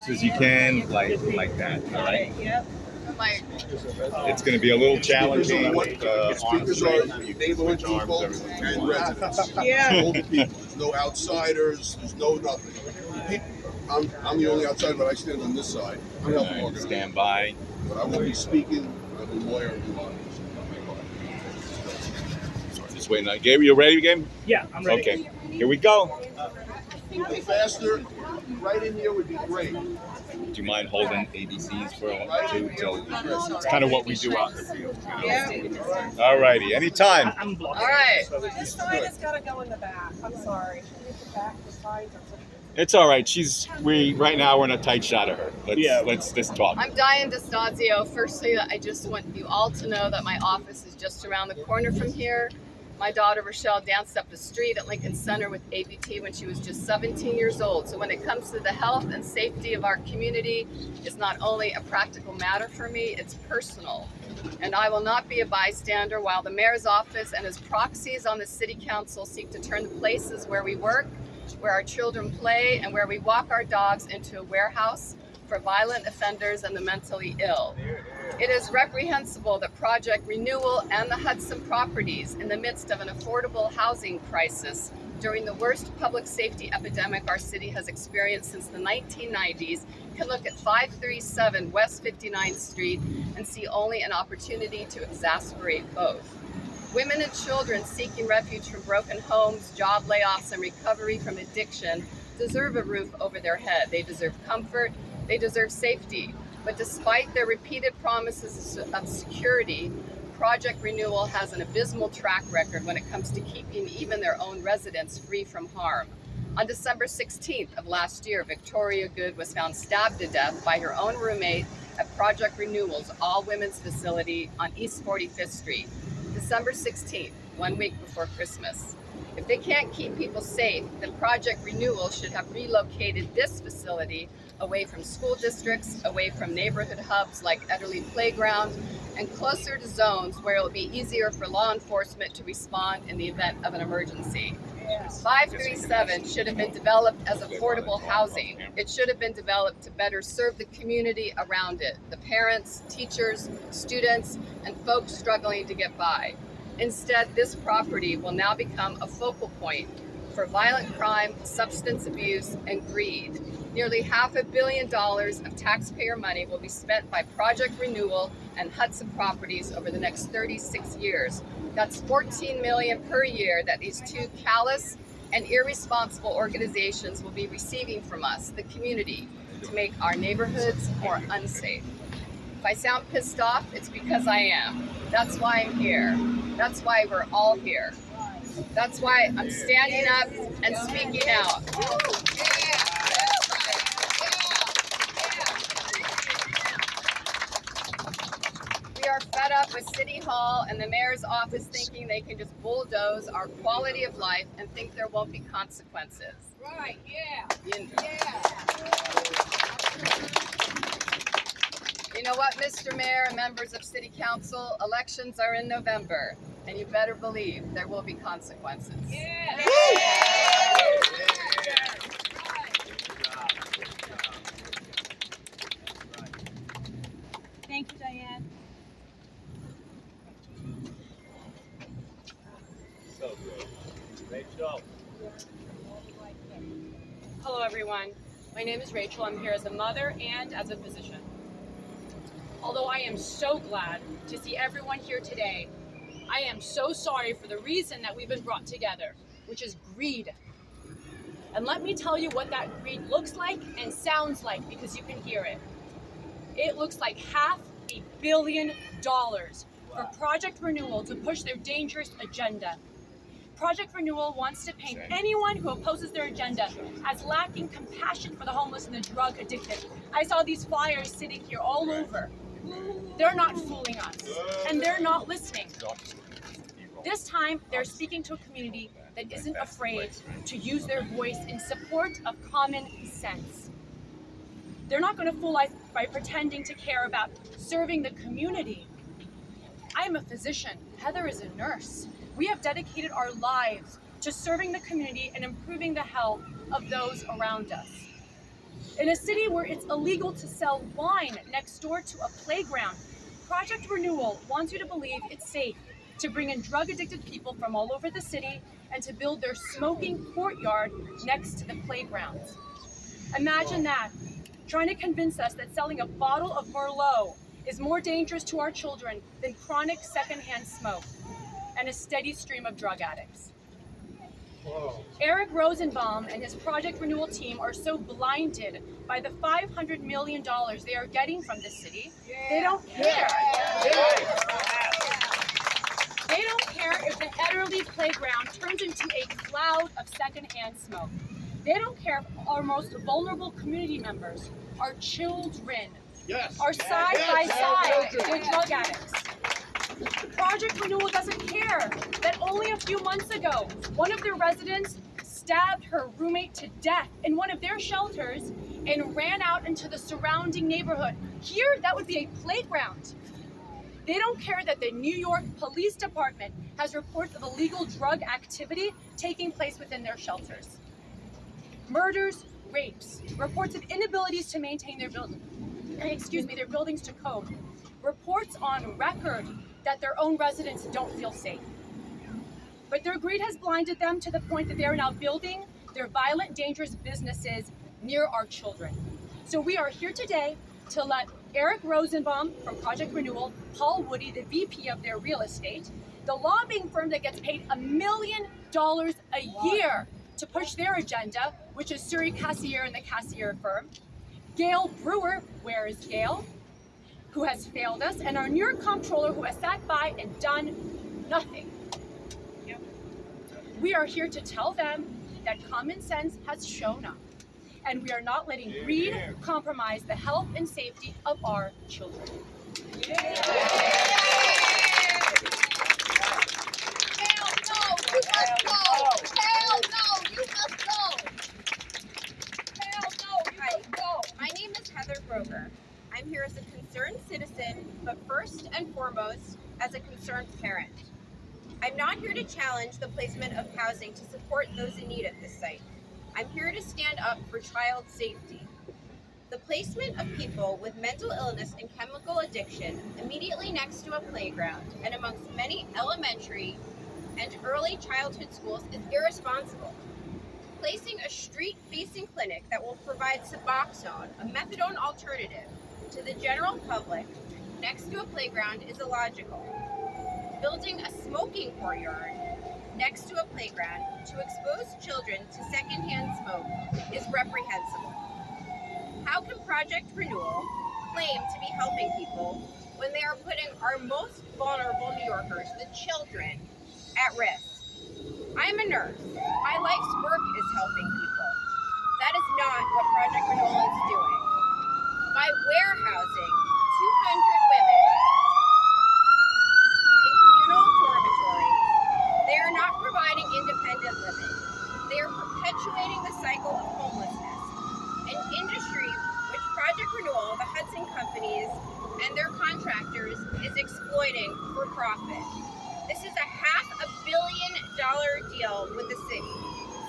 As you can, like that. All right. Yep. It's going to be a little challenging with Speakers are neighborhood people and residents. Yeah. All the people. There's no outsiders. There's no nothing. I'm the only outsider, but I stand on this side. I'm helping organize. Stand by. But I will be speaking. I'm a lawyer and do honors. Just waiting. Gabe, you ready, Gabe? Yeah, I'm ready. Okay. Here we go. Faster, right in here would be great. Do you mind holding ABCs for a while too? It's kind of what we do out in the field. Yeah. All righty. Anytime. I'm blocking. All right. This sign has got to go in the back. I'm sorry. The back, the signs are It's all right. Right now we're in a tight shot of her. Let's just talk. I'm Diane DeStazio. Firstly, I just want you all to know that my office is just around the corner from here. My daughter Rochelle danced up the street at Lincoln Center with ABT when she was just 17 years old. So when it comes to the health and safety of our community, it's not only a practical matter for me, it's personal. And I will not be a bystander while the mayor's office and his proxies on the city council seek to turn the places where we work, where our children play, and where we walk our dogs into a warehouse for violent offenders and the mentally ill. It is reprehensible that Project Renewal and the Hudson properties, in the midst of an affordable housing crisis during the worst public safety epidemic our city has experienced since the 1990s, can look at 537 West 59th Street and see only an opportunity to exasperate both. Women and children seeking refuge from broken homes, job layoffs, and recovery from addiction deserve a roof over their head. They deserve comfort. They deserve safety. But despite their repeated promises of security, Project Renewal has an abysmal track record when it comes to keeping even their own residents free from harm. On December 16th of last year, Victoria Good was found stabbed to death by her own roommate at Project Renewal's all-women's facility on East 45th Street. December 16th, 1 week before Christmas. If they can't keep people safe, then Project Renewal should have relocated this facility away from school districts, away from neighborhood hubs like Ederle Playground, and closer to zones where it will be easier for law enforcement to respond in the event of an emergency. 537 should have been developed as affordable housing. It should have been developed to better serve the community around it, the parents, teachers, students, and folks struggling to get by. Instead, this property will now become a focal point for violent crime, substance abuse, and greed. Nearly $500 million of taxpayer money will be spent by Project Renewal and Hudson Properties over the next 36 years. That's $14 million per year that these two callous and irresponsible organizations will be receiving from us, the community, to make our neighborhoods more unsafe. If I sound pissed off, it's because I am. That's why I'm here. That's why we're all here. That's why I'm standing up and speaking out. We are fed up with City Hall and the mayor's office thinking they can just bulldoze our quality of life and think there won't be consequences. Right, yeah. You know what, Mr. Mayor and members of City Council, elections are in November, and you better believe there will be consequences. Yeah. Thank you, Diane. So good. Rachel. Hello, everyone. My name is Rachel. I'm here as a mother and as a physician. Although I am so glad to see everyone here today, I am so sorry for the reason that we've been brought together, which is greed. And let me tell you what that greed looks like and sounds like, because you can hear it. It looks like $500 million for Project Renewal to push their dangerous agenda. Project Renewal wants to paint anyone who opposes their agenda as lacking compassion for the homeless and the drug addicted. I saw these flyers sitting here all over. They're not fooling us, and they're not listening. This time, they're speaking to a community that isn't afraid to use their voice in support of common sense. They're not going to fool us by pretending to care about serving the community. I am a physician. Heather is a nurse. We have dedicated our lives to serving the community and improving the health of those around us. In a city where it's illegal to sell wine next door to a playground, Project Renewal wants you to believe it's safe to bring in drug-addicted people from all over the city and to build their smoking courtyard next to the playgrounds. Imagine that, trying to convince us that selling a bottle of Merlot is more dangerous to our children than chronic secondhand smoke and a steady stream of drug addicts. Eric Rosenbaum and his Project Renewal team are so blinded by the $500 million they are getting from the city, they don't care. They don't care if the Ederle playground turns into a cloud of secondhand smoke. They don't care if our most vulnerable community members, our children, are side by side with drug addicts. Project Renewal doesn't care that only a few months ago, one of their residents stabbed her roommate to death in one of their shelters and ran out into the surrounding neighborhood. Here, that would be a playground. They don't care that the New York Police Department has reports of illegal drug activity taking place within their shelters. Murders, rapes, reports of inabilities to maintain their buildings to code, reports on record that their own residents don't feel safe. But their greed has blinded them to the point that they are now building their violent, dangerous businesses near our children. So we are here today to let Eric Rosenbaum from Project Renewal, Paul Woody, the VP of their real estate, the lobbying firm that gets paid $1 million a year to push their agenda, which is Suri Cassier and the Cassier firm, Gail Brewer, where is Gail, who has failed us, and our New York comptroller who has sat by and done nothing. We are here to tell them that common sense has shown up, and we are not letting greed compromise the health and safety of our children. My name is Heather Grover. I'm here as a concerned citizen, but first and foremost, as a concerned parent. I'm not here to challenge the placement of housing to support those in need at this site. I'm here to stand up for child safety. The placement of people with mental illness and chemical addiction immediately next to a playground and amongst many elementary and early childhood schools is irresponsible. Placing a street-facing clinic that will provide Suboxone, a methadone alternative, to the general public next to a playground is illogical. Building a smoking courtyard next to a playground to expose children to secondhand smoke is reprehensible. How can Project Renewal claim to be helping people when they are putting our most vulnerable New Yorkers, the children, at risk? I'm a nurse. My life's work is helping people. That is not what Project Renewal is doing. By warehousing 200 women in communal dormitories, they are not providing independent living. They are perpetuating the cycle of homelessness, an industry which Project Renewal, the Hudson companies, and their contractors is exploiting for profit. This is a $500 million deal with the city,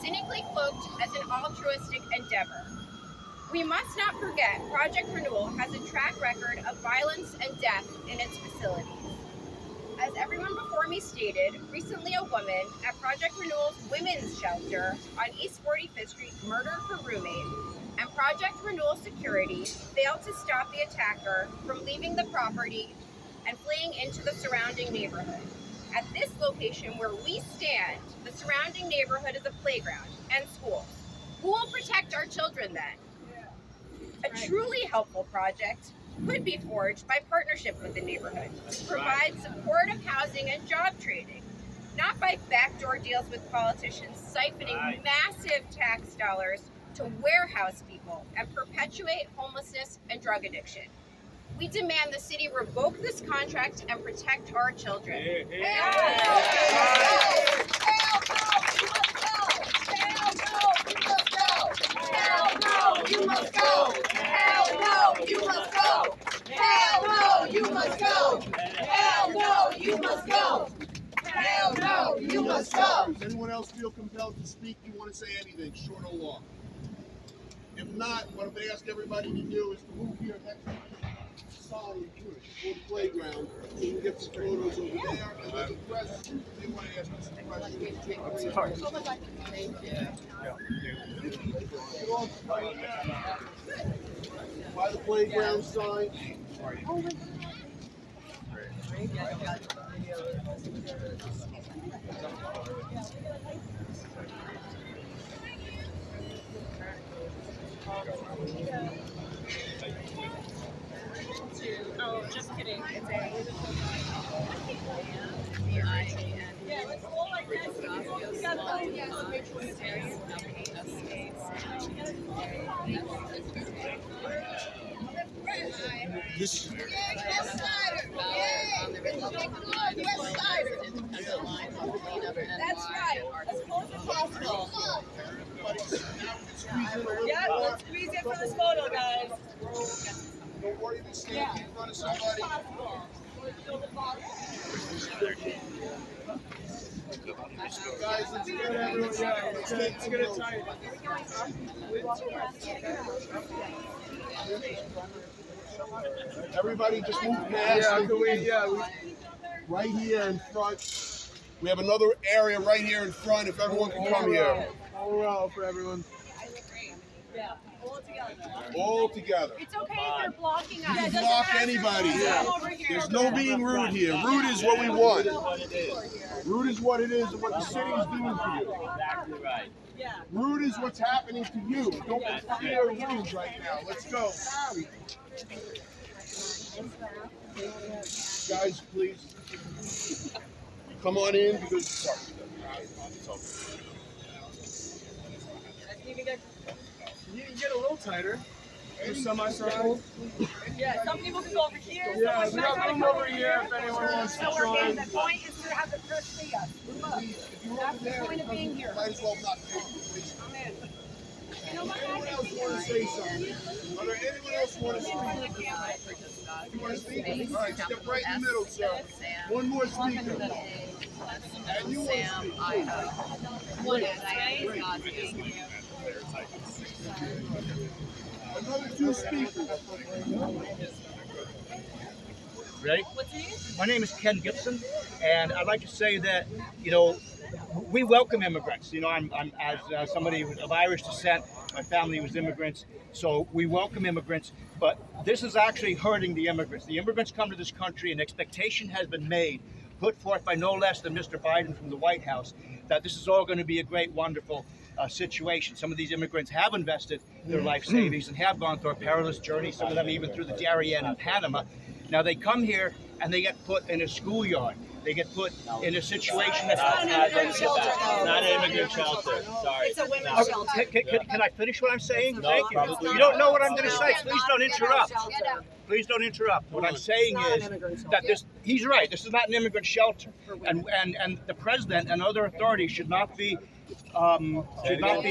cynically cloaked as an altruistic endeavor. We must not forget Project Renewal has a track record of violence and death in its facilities. As everyone before me stated, recently a woman at Project Renewal's women's shelter on East 45th Street murdered her roommate, and Project Renewal security failed to stop the attacker from leaving the property and fleeing into the surrounding neighborhood. At this location where we stand, the surrounding neighborhood is a playground and schools. Who will protect our children then? A truly helpful project could be forged by partnership with the neighborhood to provide supportive housing and job training, not by backdoor deals with politicians siphoning massive tax dollars to warehouse people and perpetuate homelessness and drug addiction. We demand the city revoke this contract and protect our children. You must go! Hell no, you must go! Hell no, you must go! Hell no, you must go! Hell no, you must go! Does anyone else feel compelled to speak? You want to say anything, short or long? If not, what I'm going to ask everybody to do is to move here next to the sign for the playground so we can get some photos over there. And then the press, they want to ask us some questions. Thank you. By the playground sign. Oh, just kidding. Yeah, let's go like this. You got This That's right. As close as possible. Yeah, let's squeeze in for this photo, guys. Don't worry about standing in front of somebody. Guys, let's get everyone. Yeah, let's get it tight. Everybody just move past. Right here in front. We have another area right here in front if everyone can come here. All around for everyone. Yeah, all together. All together. It's okay if you're blocking us. You can block anybody. There's no being rude here. Rude is what we want. Rude is what it is and what the city is doing for you. Exactly right. Yeah. Rude is what's happening to you. Don't fear rude right now. Let's go. Guys, please. Come on in because sorry. You can get a little tighter. Just semi-circle. Yeah, some people can go over here. Yeah, we got room over here if anyone wants to join. The point is to have the church see us. That's the point of being here. Might as well not do it. Anyone else want to say something? Are there anyone else want to speak? You want to speak? All right, step right in the middle, sir. One more speaker. And you want to speak? Another two speakers. Ready? My name is Ken Gibson, and I'd like to say that, you know, we welcome immigrants. You know, I'm as somebody of Irish descent, my family was immigrants, so we welcome immigrants, but this is actually hurting the immigrants. The immigrants come to this country, and expectation has been made, put forth by no less than Mr. Biden from the White House, that this is all going to be a great, wonderful situation. Some of these immigrants have invested their life savings and have gone through a perilous journey, some of them even through the Darien in Panama. Now they come here and they get put in a schoolyard. They get put in a situation that's Not an immigrant shelter. Sorry. It's a women's shelter. Can I finish what I'm saying? No, Thank you. probably You don't know what I'm going to say. Not Please don't interrupt. shelter. Please don't interrupt. What I'm saying is that he's right. This is not an immigrant shelter, and the president and other authorities should not be. Can you please not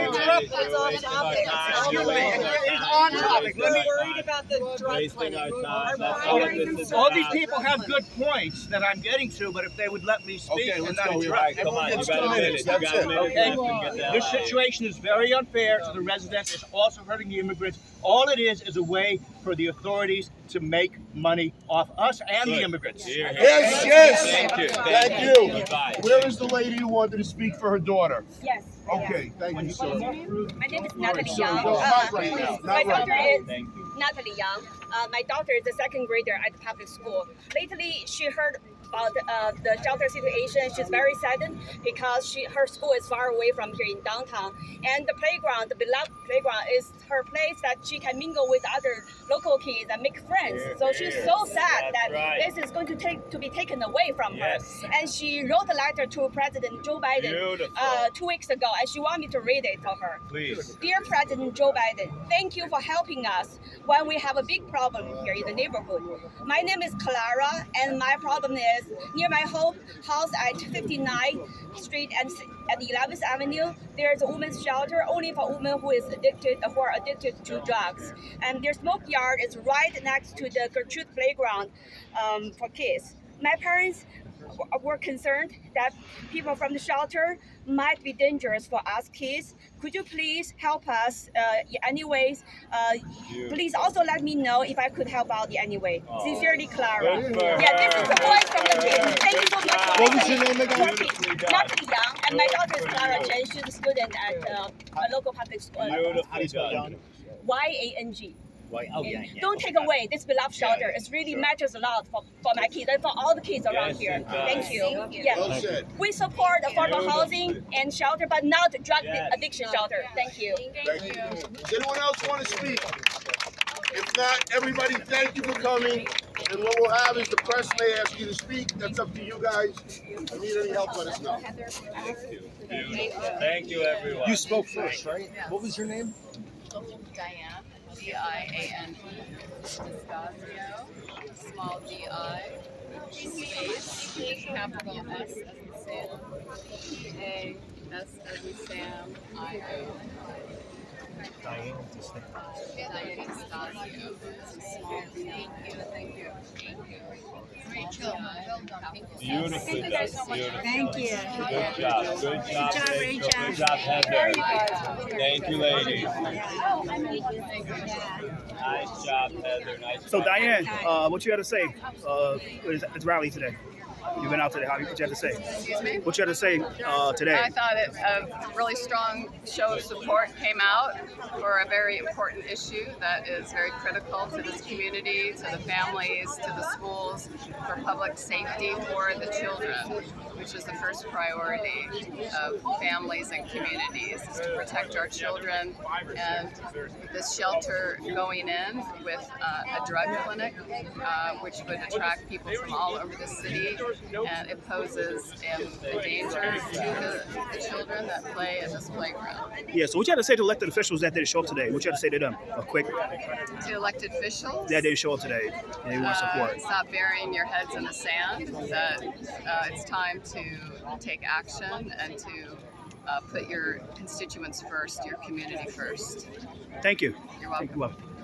interrupt? Excuse me. It's on topic. Let me. Worried about the drug Wasting our clinic. time. All these people have good points that I'm getting to, but if they would let me speak Okay, and let's not go. interrupt. Come on, you That's got a 2 minute. minutes. You got a That's it. minute Okay. left and get the hell This out. situation is very unfair to the residents. It's also hurting the immigrants. All it is a way for the authorities to make money off us and the Good. immigrants. Here, here. Yes, yes. Thank you. Thank you. Goodbye. Where is the lady who wanted to speak for her daughter? Yes. Okay, thank you, sir. My name is All right, Natalie so Young. not right now. My Not right daughter now. is Thank you. Natalie Young. My daughter is a second grader at the public school. Lately, she heard about the shelter situation. She's very saddened because her school is far away from here in downtown. And the playground, the beloved playground, is her place that she can mingle with other local kids and make friends. So she's so sad that this is going to be taken away from her. And she wrote a letter to President Joe Biden 2 weeks ago, and she wanted me to read it to her. Please. Dear President Joe Biden, thank you for helping us when we have a big problem here in the neighborhood. My name is Clara, and my problem is near my home house at 59th Street and at 11th Avenue. There's a women's shelter only for women who are addicted to drugs. And their smoke yard is right next to the Gertrude playground for kids. My parents were concerned that people from the shelter might be dangerous for us kids. Could you please help us? Anyways, please also let me know if I could help out anyway. Sincerely, Clara. Yeah, this is the voice from the kids. Thank you so much for What was your name again? Natalie Young, and my daughter is Clara Chen. She's a student at a local public school. Beautifully done. YANG. Oh, yeah. Don't take away this beloved shelter. It really matters a lot for my kids and for all the kids around here. Thank you. Yeah. Well said. We support affordable housing and shelter, but not drug addiction shelter. Thank you. Thank you. Does anyone else want to speak? If not, everybody, thank you for coming. And what we'll have is the press may ask you to speak. That's up to you guys. If you need any help, let us know. Thank you, everyone. You spoke first, right? What was your name? Diane, D-I-A-N-E, Distasio, small d-I, space, capital S as in Sam, A, S as in Sam, I-O. Diane. Diane Distasio, small d-I. Thank you. Rachel, well done. Beautifully done. Beautiful. Thank you. Good job. Good job, Rachel. Good job, Heather. Thank you, ladies. Nice job, Heather. Nice job. So Diane, what you had to say? It's rally today. You've been out today. What you have to say? Excuse me? What you had to say today? I thought a really strong show of support came out for a very important issue that is very critical to this community, to the families, to the schools, for public safety for the children, which is the first priority of families and communities, is to protect our children. And this shelter going in with a drug clinic, which would attract people from all over the city, and it poses a danger to the children that play in this playground. Yeah. So what you had to say to elected officials that didn't show up today? What you had to say to them? A quick. To elected officials, That didn't show up today. They want support. stop burying your heads in the sand, that it's time to take action and to put your constituents first, your community first. Thank you. You're welcome. Thank you.